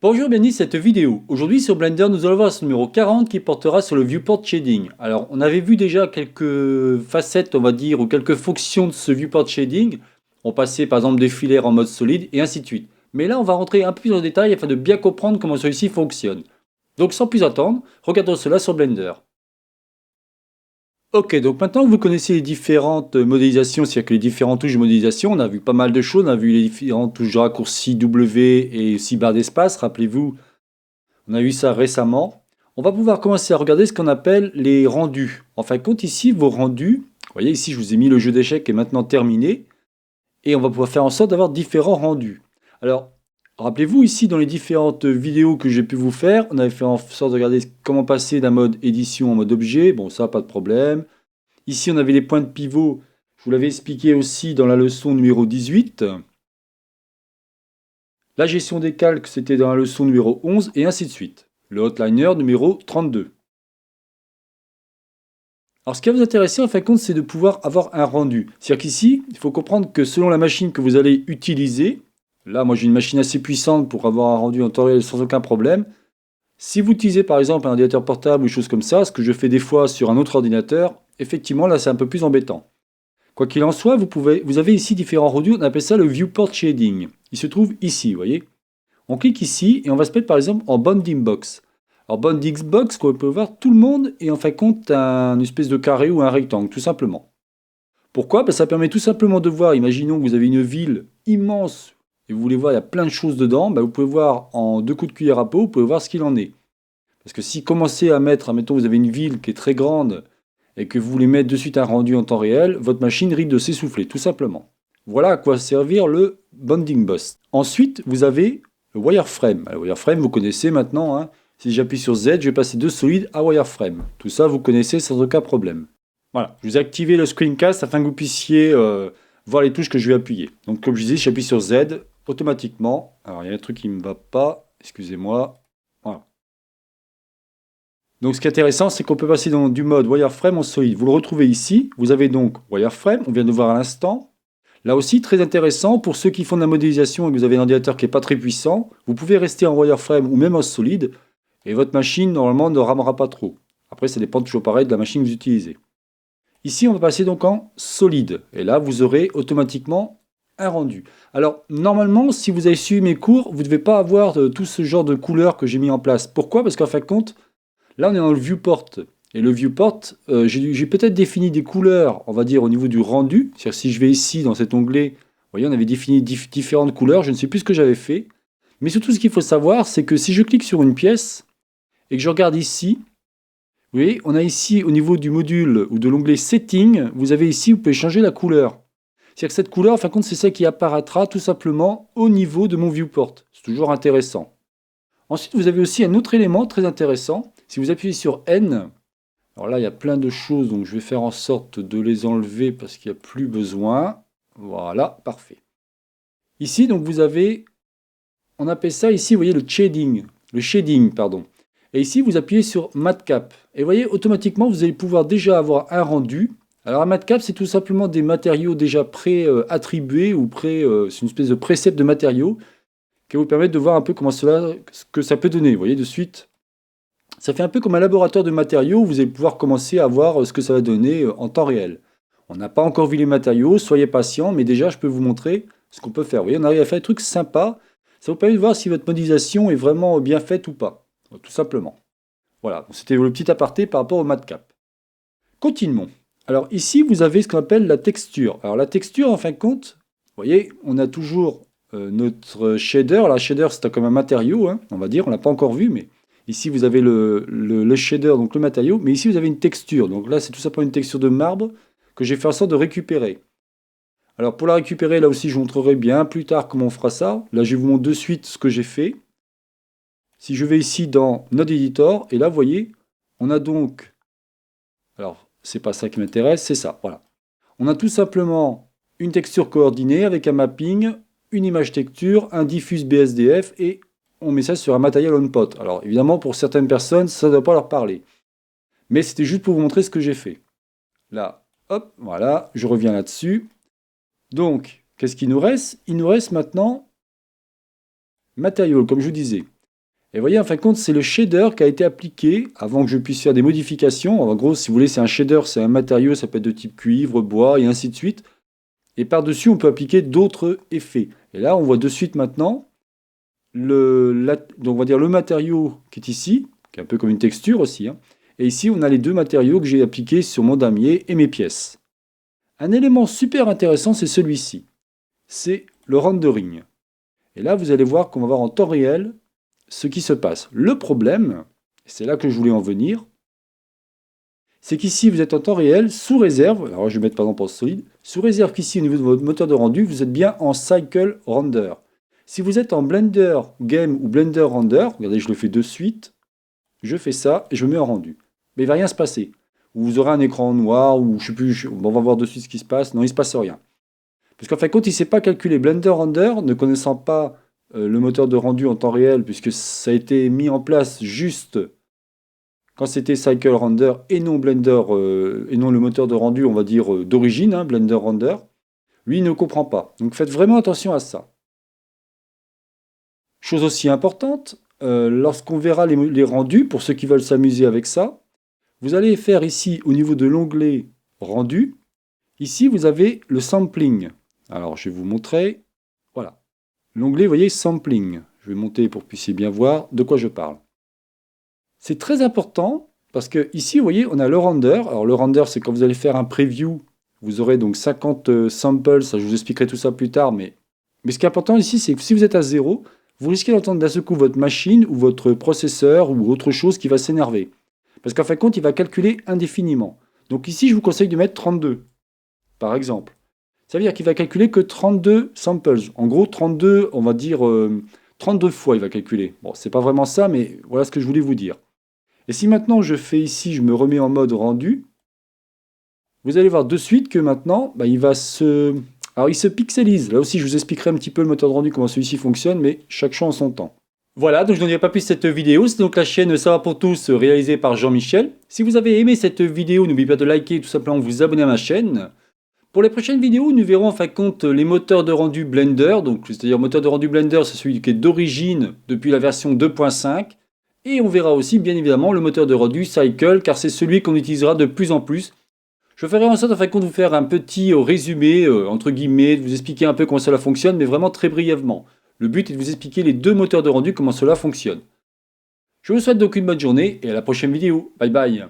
Bonjour, bienvenue à cette vidéo. Aujourd'hui sur Blender, nous allons voir ce numéro 40 qui portera sur le viewport shading. Alors, on avait vu déjà quelques facettes, on va dire, ou quelques fonctions de ce viewport shading. On passait par exemple des filaires en mode solide et ainsi de suite. Mais là, on va rentrer un peu plus en détail afin de bien comprendre comment celui-ci fonctionne. Donc, sans plus attendre, regardons cela sur Blender. Ok, donc maintenant que vous connaissez les différentes modélisations, c'est-à-dire que les différentes touches de modélisation, on a vu pas mal de choses, on a vu les différentes touches de raccourci W et aussi barre d'espace, rappelez-vous. On a eu ça récemment. On va pouvoir commencer à regarder ce qu'on appelle les rendus. En fin de compte, ici, vos rendus, vous voyez ici, je vous ai mis le jeu d'échecs qui est maintenant terminé. Et on va pouvoir faire en sorte d'avoir différents rendus. Alors, rappelez-vous ici, dans les différentes vidéos que j'ai pu vous faire, on avait fait en sorte de regarder comment passer d'un mode édition en mode objet. Bon, ça, pas de problème. Ici, on avait les points de pivot. Je vous l'avais expliqué aussi dans la leçon numéro 18. La gestion des calques, c'était dans la leçon numéro 11, et ainsi de suite. Le outliner numéro 32. Alors ce qui va vous intéresser en fin de compte, c'est de pouvoir avoir un rendu. C'est-à-dire qu'ici, il faut comprendre que selon la machine que vous allez utiliser, là moi j'ai une machine assez puissante pour avoir un rendu en temps réel sans aucun problème. Si vous utilisez par exemple un ordinateur portable ou des choses comme ça, ce que je fais des fois sur un autre ordinateur, effectivement là c'est un peu plus embêtant. Quoi qu'il en soit, vous avez ici différents rendus, on appelle ça le viewport shading. Il se trouve ici, vous voyez. On clique ici et on va se mettre par exemple en bounding box. Alors bounding box, qu'on peut voir, tout le monde est en fin de compte un espèce de carré ou un rectangle, tout simplement. Pourquoi? Ça permet tout simplement de voir, imaginons que vous avez une ville immense et vous voulez voir, il y a plein de choses dedans, vous pouvez voir en deux coups de cuillère à peau, vous pouvez voir ce qu'il en est. Parce que si vous commencez à mettre, admettons vous avez une ville qui est très grande et que vous voulez mettre de suite un rendu en temps réel, votre machine risque de s'essouffler, tout simplement. Voilà à quoi servir le bounding box. Ensuite, vous avez le wireframe. Le wireframe, vous connaissez maintenant. Hein. Si j'appuie sur Z, je vais passer de solide à wireframe. Tout ça, vous connaissez sans aucun problème. Voilà, je vous ai activé le screencast afin que vous puissiez voir les touches que je vais appuyer. Donc, comme je disais, j'appuie sur Z automatiquement. Alors, il y a un truc qui ne me va pas. Excusez-moi. Voilà. Donc, ce qui est intéressant, c'est qu'on peut passer du mode wireframe en solide. Vous le retrouvez ici. Vous avez donc wireframe, on vient de voir à l'instant. Là aussi, très intéressant, pour ceux qui font de la modélisation et que vous avez un ordinateur qui n'est pas très puissant, vous pouvez rester en wireframe ou même en solide, et votre machine, normalement, ne ramera pas trop. Après, ça dépend toujours pareil de la machine que vous utilisez. Ici, on va passer donc en solide, et là, vous aurez automatiquement un rendu. Alors, normalement, si vous avez suivi mes cours, vous ne devez pas avoir tout ce genre de couleurs que j'ai mis en place. Pourquoi? Parce qu'en fin de compte, là, on est dans le viewport. Et le viewport, j'ai peut-être défini des couleurs, on va dire, au niveau du rendu. C'est-à-dire si je vais ici, dans cet onglet, vous voyez, on avait défini différentes couleurs, je ne sais plus ce que j'avais fait. Mais surtout, ce qu'il faut savoir, c'est que si je clique sur une pièce et que je regarde ici, vous voyez, on a ici, au niveau du module ou de l'onglet Setting, vous avez ici, vous pouvez changer la couleur. C'est-à-dire que cette couleur, en fin de compte, c'est celle qui apparaîtra tout simplement au niveau de mon viewport. C'est toujours intéressant. Ensuite, vous avez aussi un autre élément très intéressant. Si vous appuyez sur N, alors là, il y a plein de choses, donc je vais faire en sorte de les enlever parce qu'il n'y a plus besoin. Voilà, parfait. Ici, donc vous avez, on appelle ça ici, vous voyez, le shading, pardon. Et ici, vous appuyez sur Matcap. Et vous voyez, automatiquement, vous allez pouvoir déjà avoir un rendu. Alors un Matcap, c'est tout simplement des matériaux déjà pré-attribués ou c'est une espèce de précepte de matériaux qui va vous permettre de voir un peu ce que ça peut donner. Vous voyez de suite. Ça fait un peu comme un laboratoire de matériaux où vous allez pouvoir commencer à voir ce que ça va donner en temps réel. On n'a pas encore vu les matériaux, soyez patient, mais déjà je peux vous montrer ce qu'on peut faire. Vous voyez, on arrive à faire des trucs sympas. Ça vous permet de voir si votre modélisation est vraiment bien faite ou pas. Tout simplement. Voilà, c'était le petit aparté par rapport au matcap. Continuons. Alors ici, vous avez ce qu'on appelle la texture. Alors la texture, en fin de compte, vous voyez, on a toujours notre shader. La shader, c'est comme un matériau, hein, on va dire, on ne l'a pas encore vu, mais ici, vous avez le shader, donc le matériau, mais ici, vous avez une texture. Donc là, c'est tout simplement une texture de marbre que j'ai fait en sorte de récupérer. Alors pour la récupérer, là aussi, je vous montrerai bien plus tard comment on fera ça. Là, je vous montre de suite ce que j'ai fait. Si je vais ici dans Node Editor, et là, vous voyez, on a donc... Alors, c'est pas ça qui m'intéresse, c'est ça, voilà. On a tout simplement une texture coordonnée avec un mapping, une image texture, un diffuse BSDF et on met ça sur un matériel on-pot. Alors évidemment, pour certaines personnes, ça ne doit pas leur parler. Mais c'était juste pour vous montrer ce que j'ai fait. Là, hop, voilà, je reviens là-dessus. Donc, qu'est-ce qu'il nous reste? Il nous reste maintenant matériel, comme je vous disais. Et vous voyez, en fin de compte, c'est le shader qui a été appliqué avant que je puisse faire des modifications. En gros, si vous voulez, c'est un shader, c'est un matériau, ça peut être de type cuivre, bois, et ainsi de suite. Et par-dessus, on peut appliquer d'autres effets. Et là, on voit de suite maintenant donc on va dire le matériau qui est ici, qui est un peu comme une texture aussi, hein. Et ici, on a les deux matériaux que j'ai appliqués sur mon damier et mes pièces. Un élément super intéressant, c'est celui-ci. C'est le rendering. Et là, vous allez voir qu'on va voir en temps réel ce qui se passe. Le problème, et c'est là que je voulais en venir, c'est qu'ici, vous êtes en temps réel, sous réserve, alors je vais mettre par exemple en solide, sous réserve qu'ici, au niveau de votre moteur de rendu, vous êtes bien en Cycle Render. Si vous êtes en Blender Game ou Blender Render, regardez, je le fais de suite, je fais ça et je mets en rendu. Mais il ne va rien se passer. Vous aurez un écran noir, ou je sais plus, on va voir de suite ce qui se passe, non, il ne se passe rien. Parce qu'en fin de compte, il ne sait pas calculer Blender Render, ne connaissant pas le moteur de rendu en temps réel, puisque ça a été mis en place juste quand c'était Cycle Render et non Blender, et non le moteur de rendu, on va dire, d'origine, hein, Blender Render. Lui, il ne comprend pas. Donc faites vraiment attention à ça. Chose aussi importante, lorsqu'on verra les rendus, pour ceux qui veulent s'amuser avec ça, vous allez faire ici, au niveau de l'onglet rendu, ici vous avez le sampling. Alors je vais vous montrer, voilà. L'onglet, vous voyez, sampling. Je vais monter pour que vous puissiez bien voir de quoi je parle. C'est très important parce que ici, vous voyez, on a le render. Alors le render, c'est quand vous allez faire un preview, vous aurez donc 50 samples, ça, je vous expliquerai tout ça plus tard, mais ce qui est important ici, c'est que si vous êtes à 0, vous risquez d'entendre d'un seul coup votre machine ou votre processeur ou autre chose qui va s'énerver. Parce qu'en fin de compte, il va calculer indéfiniment. Donc ici, je vous conseille de mettre 32, par exemple. Ça veut dire qu'il va calculer que 32 samples. En gros, 32, on va dire 32 fois il va calculer. Bon, c'est pas vraiment ça, mais voilà ce que je voulais vous dire. Et si maintenant je fais ici, je me remets en mode rendu, vous allez voir de suite que maintenant, il va se... Alors il se pixelise. Là aussi, je vous expliquerai un petit peu le moteur de rendu, comment celui-ci fonctionne, mais chaque chose en son temps. Voilà, donc je n'en dirai pas plus cette vidéo. C'est donc la chaîne Ça va pour tous, réalisée par Jean-Michel. Si vous avez aimé cette vidéo, n'oubliez pas de liker et tout simplement vous abonner à ma chaîne. Pour les prochaines vidéos, nous verrons en fin de compte les moteurs de rendu Blender. Donc, c'est-à-dire moteur de rendu Blender, c'est celui qui est d'origine depuis la version 2.5. Et on verra aussi, bien évidemment, le moteur de rendu Cycle, car c'est celui qu'on utilisera de plus en plus. Je ferai en sorte, en fin de compte, de vous faire un petit résumé, entre guillemets, de vous expliquer un peu comment cela fonctionne, mais vraiment très brièvement. Le but est de vous expliquer les deux moteurs de rendu, comment cela fonctionne. Je vous souhaite donc une bonne journée et à la prochaine vidéo. Bye bye.